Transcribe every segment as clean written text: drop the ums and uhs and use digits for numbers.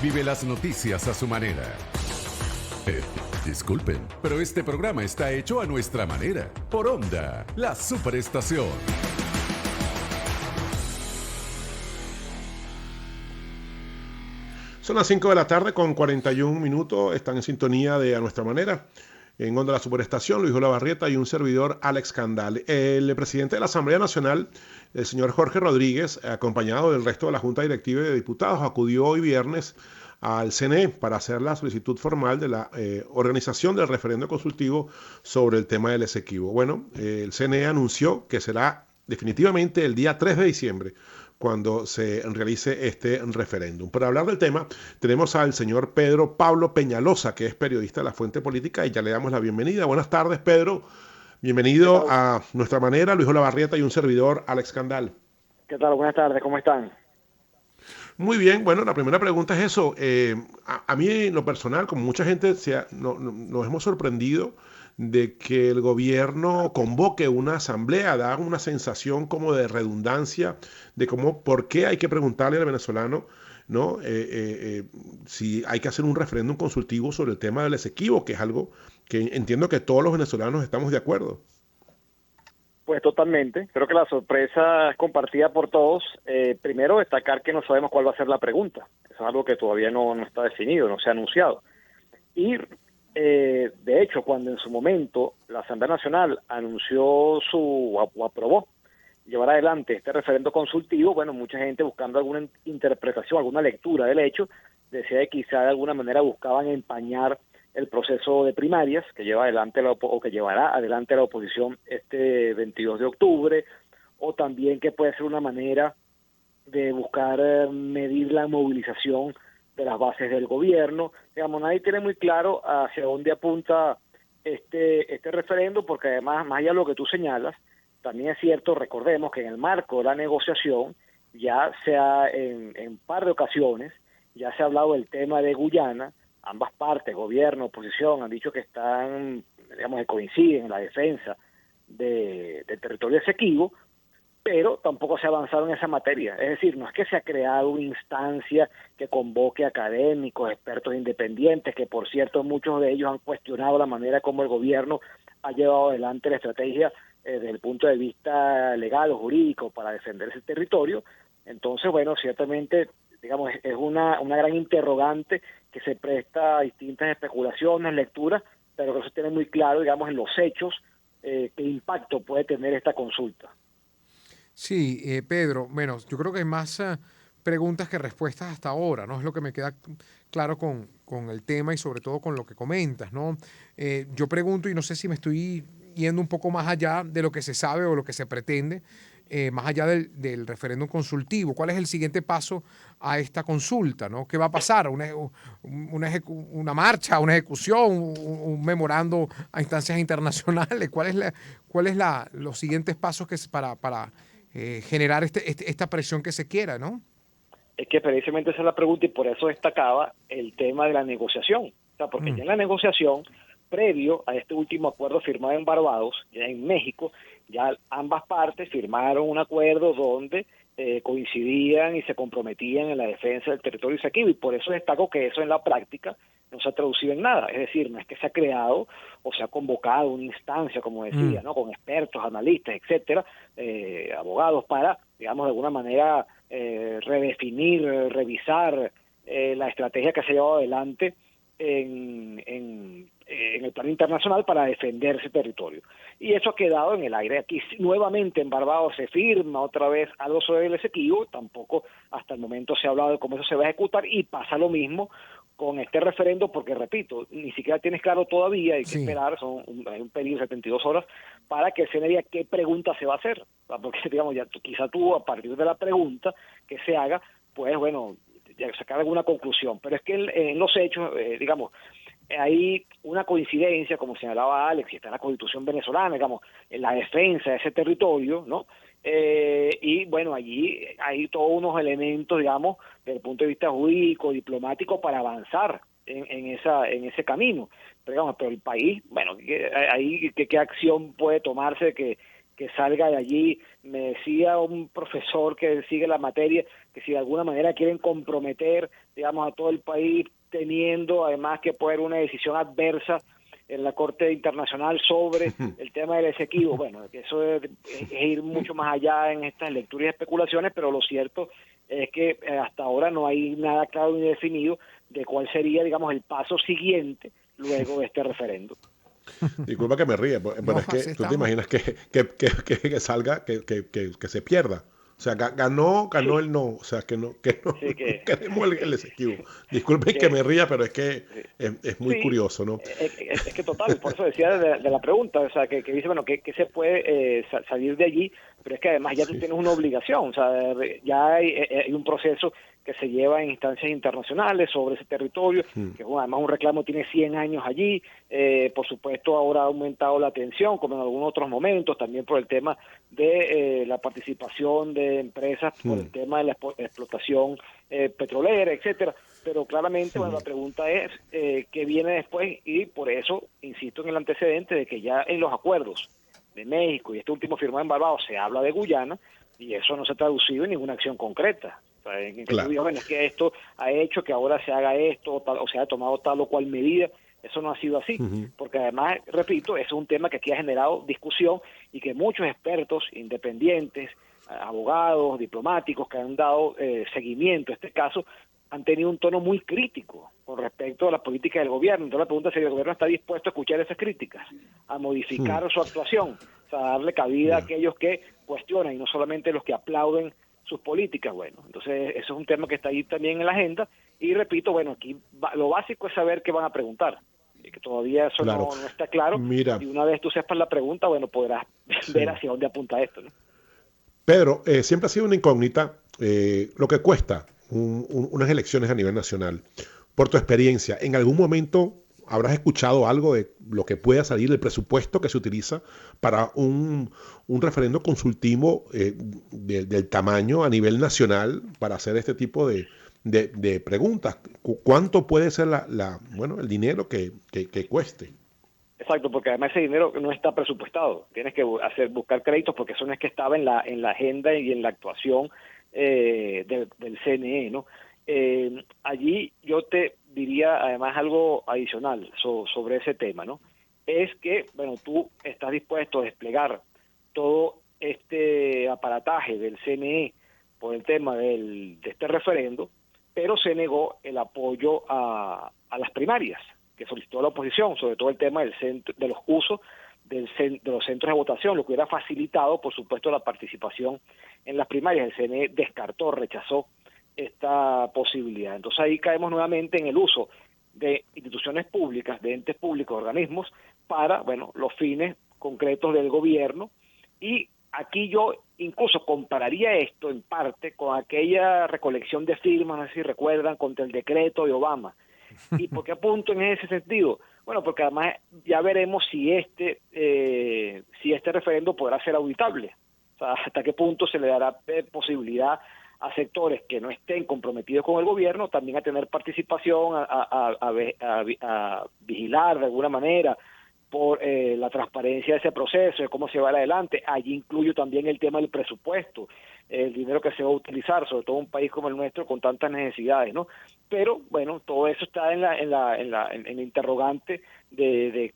vive las noticias a su manera. Eh, Disculpen, pero este programa está hecho a nuestra manera. Por Onda, la superestación. Son las 5 de la tarde con 41 minutos. Están en sintonía de A Nuestra Manera. En Onda la Superestación, Luis Olavarrieta y un servidor, Alex Candal. El presidente de la Asamblea Nacional, el señor Jorge Rodríguez, acompañado del resto de la Junta Directiva y de Diputados, acudió hoy viernes al CNE para hacer la solicitud formal de la organización del referendo consultivo sobre el tema del Esequibo. Bueno, el CNE anunció que será definitivamente el día 3 de diciembre cuando se realice este referéndum. Para hablar del tema, tenemos al señor Pedro Pablo Peñalosa, que es periodista de La Fuente Política, y ya le damos la bienvenida. Buenas tardes, Pedro. ¿Qué Bienvenido tal? a Nuestra Manera, Luis Olavarrieta y un servidor, Alex Candal. ¿Qué tal? Buenas tardes, ¿cómo están? Muy bien, bueno, la primera pregunta es eso. A mí, en lo personal, como mucha gente, nos hemos sorprendido de que el gobierno convoque una asamblea, da una sensación como de redundancia, de cómo, por qué hay que preguntarle al venezolano, ¿no? Si hay que hacer un referéndum consultivo sobre el tema del Esequibo, que es algo que entiendo que todos los venezolanos estamos de acuerdo. Pues totalmente, creo que la sorpresa es compartida por todos. Primero, destacar que no sabemos cuál va a ser la pregunta. Eso es algo que todavía no está definido, no se ha anunciado. Y, de hecho, cuando en su momento la Asamblea Nacional anunció o aprobó llevar adelante este referendo consultivo, bueno, mucha gente buscando alguna interpretación, alguna lectura del hecho, decía que quizá de alguna manera buscaban empañar el proceso de primarias que lleva adelante o que llevará adelante la oposición este 22 de octubre, o también que puede ser una manera de buscar medir la movilización de las bases del gobierno. Digamos, nadie tiene muy claro hacia dónde apunta este referendo, porque además, más allá de lo que tú señalas, también es cierto, recordemos que en el marco de la negociación, ya sea en par de ocasiones, ya se ha hablado del tema de Guyana. Ambas partes, gobierno, oposición, han dicho que están, digamos, que coinciden en la defensa del territorio Esequibo, pero tampoco se ha avanzado en esa materia. Es decir, no es que se ha creado una instancia que convoque académicos, expertos independientes, que por cierto muchos de ellos han cuestionado la manera como el gobierno ha llevado adelante la estrategia desde el punto de vista legal o jurídico para defender ese territorio. Entonces, bueno, ciertamente, digamos, es una gran interrogante que se presta a distintas especulaciones, lecturas, pero que no se tiene muy claro, digamos, en los hechos, qué impacto puede tener esta consulta. Sí, Pedro, bueno, yo creo que hay más preguntas que respuestas hasta ahora, ¿no? Es lo que me queda claro con el tema y sobre todo con lo que comentas, ¿no? Yo pregunto, y no sé si me estoy yendo un poco más allá de lo que se sabe o lo que se pretende, más allá del referéndum consultivo. ¿Cuál es el siguiente paso a esta consulta, ¿no? ¿Qué va a pasar? ¿Una marcha, una ejecución, un memorando a instancias internacionales? ¿Cuál es los siguientes pasos que para generar esta presión que se quiera, ¿no? Es que precisamente esa es la pregunta y por eso destacaba el tema de la negociación. O sea, porque ya en la negociación, previo a este último acuerdo firmado en Barbados, ya en México, ya ambas partes firmaron un acuerdo donde coincidían y se comprometían en la defensa del territorio Esequibo, y por eso destaco que eso en la práctica no se ha traducido en nada. Es decir, no es que se ha creado o se ha convocado una instancia, como decía, ¿no? Con expertos, analistas, etcétera, abogados para, digamos, de alguna manera redefinir, revisar la estrategia que se ha llevado adelante en el plano internacional para defender ese territorio. Y eso ha quedado en el aire. Aquí nuevamente en Barbados se firma otra vez algo sobre el Esequibo, tampoco hasta el momento se ha hablado de cómo eso se va a ejecutar, y pasa lo mismo con este referendo, porque repito, ni siquiera tienes claro todavía, hay que esperar, hay un periodo de 72 horas para que se diga qué pregunta se va a hacer, porque digamos, ya quizá tú a partir de la pregunta que se haga, pues bueno, ya sacar alguna conclusión, pero es que en los hechos, digamos, hay una coincidencia, como señalaba Alex, y está en la Constitución venezolana, digamos, en la defensa de ese territorio, ¿no? Y bueno, allí hay todos unos elementos, digamos, desde el punto de vista jurídico, diplomático, para avanzar en ese camino. Pero digamos, pero el país, bueno, ahí qué acción puede tomarse que que salga de allí. Me decía un profesor que sigue la materia que si de alguna manera quieren comprometer, digamos, a todo el país, teniendo además que poder una decisión adversa en la Corte Internacional sobre el tema del Esequibo. Bueno, que eso es ir mucho más allá en estas lecturas y especulaciones, pero lo cierto es que hasta ahora no hay nada claro ni definido de cuál sería, digamos, el paso siguiente luego de este referendo. Disculpa que me ríe, pero No, es que así tú te estamos. imaginas que salga, que se pierda. O sea, ganó Sí, el no. O sea, que no sí, queremos el Esequibo. Disculpen que que me ría, pero es que sí. es muy Sí, curioso, ¿no? es que total, por eso decía de la pregunta, o sea, que dice, bueno, que se puede salir de allí, pero es que además ya tú Sí. tienes una obligación, o sea, ya hay un proceso que se lleva en instancias internacionales sobre ese territorio, que bueno, además un reclamo tiene 100 años allí, por supuesto ahora ha aumentado la atención, como en algunos otros momentos, también por el tema de la participación de empresas, por el tema de la explotación petrolera, etcétera, pero claramente, bueno, la pregunta es qué viene después y por eso insisto en el antecedente de que ya en los acuerdos de México y este último firmado en Barbados se habla de Guyana y eso no se ha traducido en ninguna acción concreta. O sea, en que tú Claro. digas, bueno, es que esto ha hecho que ahora se haga esto o se ha tomado tal o cual medida. Eso no ha sido así, porque además, repito, eso es un tema que aquí ha generado discusión y que muchos expertos independientes, abogados, diplomáticos que han dado seguimiento a este caso, han tenido un tono muy crítico con respecto a las políticas del gobierno. Entonces la pregunta es si el gobierno está dispuesto a escuchar esas críticas, a modificar su actuación, o sea, a darle cabida a Ya. aquellos que cuestionan y no solamente los que aplauden sus políticas. Bueno, entonces eso es un tema que está ahí también en la agenda y repito, bueno, aquí lo básico es saber qué van a preguntar, y que todavía eso Claro. no está claro Mira, y una vez tú sepas la pregunta, bueno, podrás ver sí. hacia dónde apunta esto, ¿no? Pedro, siempre ha sido una incógnita lo que cuesta unas elecciones a nivel nacional. Por tu experiencia, ¿en algún momento habrás escuchado algo de lo que pueda salir del presupuesto que se utiliza para un referendo consultivo del tamaño a nivel nacional para hacer este tipo de preguntas? ¿Cuánto puede ser bueno, el dinero que cueste? Exacto, porque además ese dinero no está presupuestado. Tienes que buscar créditos porque eso no es que estaba en la agenda y en la actuación del CNE, ¿no? Allí yo te diría además algo adicional sobre ese tema, ¿no? Es que, bueno, tú estás dispuesto a desplegar todo este aparataje del CNE por el tema de este referendo, pero se negó el apoyo a las primarias que solicitó la oposición, sobre todo el tema de los usos de los centros de votación, lo que hubiera facilitado, por supuesto, la participación en las primarias. El CNE descartó, rechazó esta posibilidad. Entonces ahí caemos nuevamente en el uso de instituciones públicas, de entes públicos, organismos, para, bueno, los fines concretos del gobierno. Y aquí yo incluso compararía esto en parte con aquella recolección de firmas, no sé si recuerdan, contra el decreto de Obama. ¿Y por qué apunto en ese sentido? Bueno, porque además ya veremos si este referendo podrá ser auditable. O sea, hasta qué punto se le dará posibilidad a sectores que no estén comprometidos con el gobierno también a tener participación, a vigilar de alguna manera por la transparencia de ese proceso, de cómo se va adelante. Allí incluyo también el tema del presupuesto, el dinero que se va a utilizar, sobre todo en un país como el nuestro con tantas necesidades, ¿no? Pero bueno, todo eso está en el interrogante de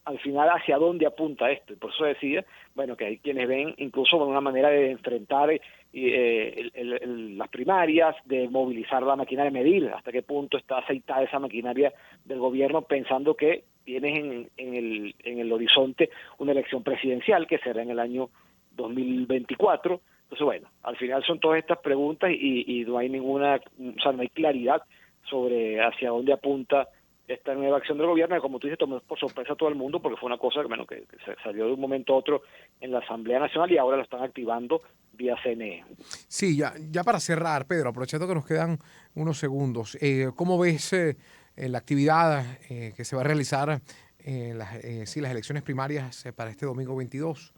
al final hacia dónde apunta esto. Y por eso decía, bueno, que hay quienes ven incluso una manera de enfrentar las primarias, de movilizar la maquinaria, medir hasta qué punto está aceitada esa maquinaria del gobierno, pensando que tienes en el horizonte una elección presidencial que será en el año 2024. Entonces, bueno, al final son todas estas preguntas y no hay ninguna, o sea, no hay claridad sobre hacia dónde apunta esta nueva acción del gobierno, que como tú dices, tomó por sorpresa a todo el mundo, porque fue una cosa bueno, que se salió de un momento a otro en la Asamblea Nacional y ahora lo están activando vía CNE. Sí, ya para cerrar, Pedro, aprovechando que nos quedan unos segundos, ¿cómo ves la actividad que se va a realizar las elecciones primarias para este domingo 22?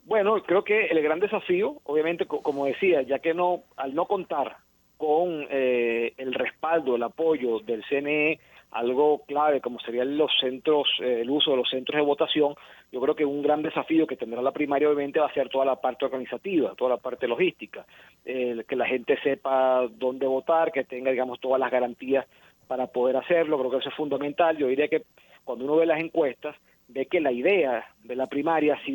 Bueno, creo que el gran desafío, obviamente, como decía, ya que al no contar con el respaldo respaldo, el apoyo del CNE, algo clave como serían los centros, el uso de los centros de votación. Yo creo que un gran desafío que tendrá la primaria obviamente va a ser toda la parte organizativa, toda la parte logística, que la gente sepa dónde votar, que tenga, digamos, todas las garantías para poder hacerlo. Creo que eso es fundamental. Yo diría que cuando uno ve las encuestas, ve que la idea de la primaria ha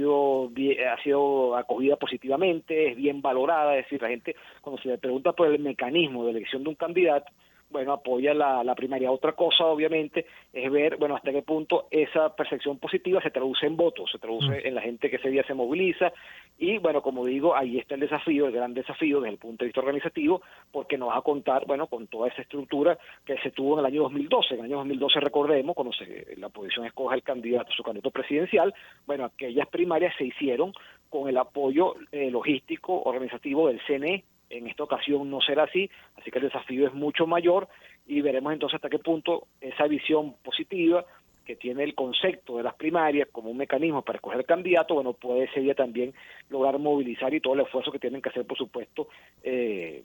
sido acogida positivamente, es bien valorada. Es decir, la gente, cuando se le pregunta por el mecanismo de elección de un candidato, bueno, apoya la primaria. Otra cosa, obviamente, es ver, bueno, hasta qué punto esa percepción positiva se traduce en votos, se traduce en la gente que ese día se moviliza. Y, bueno, como digo, ahí está el desafío, el gran desafío desde el punto de vista organizativo, porque nos va a contar, bueno, con toda esa estructura que se tuvo en el año 2012. En el año 2012, recordemos, cuando la oposición escoge el candidato, su candidato presidencial, bueno, aquellas primarias se hicieron con el apoyo logístico, organizativo del CNE. En esta ocasión no será así que el desafío es mucho mayor y veremos entonces hasta qué punto esa visión positiva que tiene el concepto de las primarias como un mecanismo para escoger candidato, bueno, puede ese día también lograr movilizar y todo el esfuerzo que tienen que hacer, por supuesto,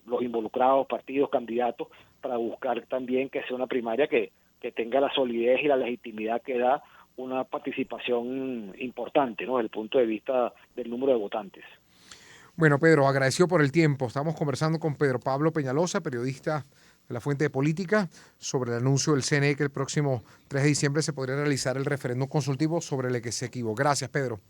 los involucrados, partidos, candidatos, para buscar también que sea una primaria que tenga la solidez y la legitimidad que da una participación importante, ¿no?, desde el punto de vista del número de votantes. Bueno, Pedro, agradecido por el tiempo. Estamos conversando con Pedro Pablo Peñalosa, periodista de La Fuente de Política, sobre el anuncio del CNE que el próximo 3 de diciembre se podría realizar el referéndum consultivo sobre el que se equivocó. Gracias, Pedro.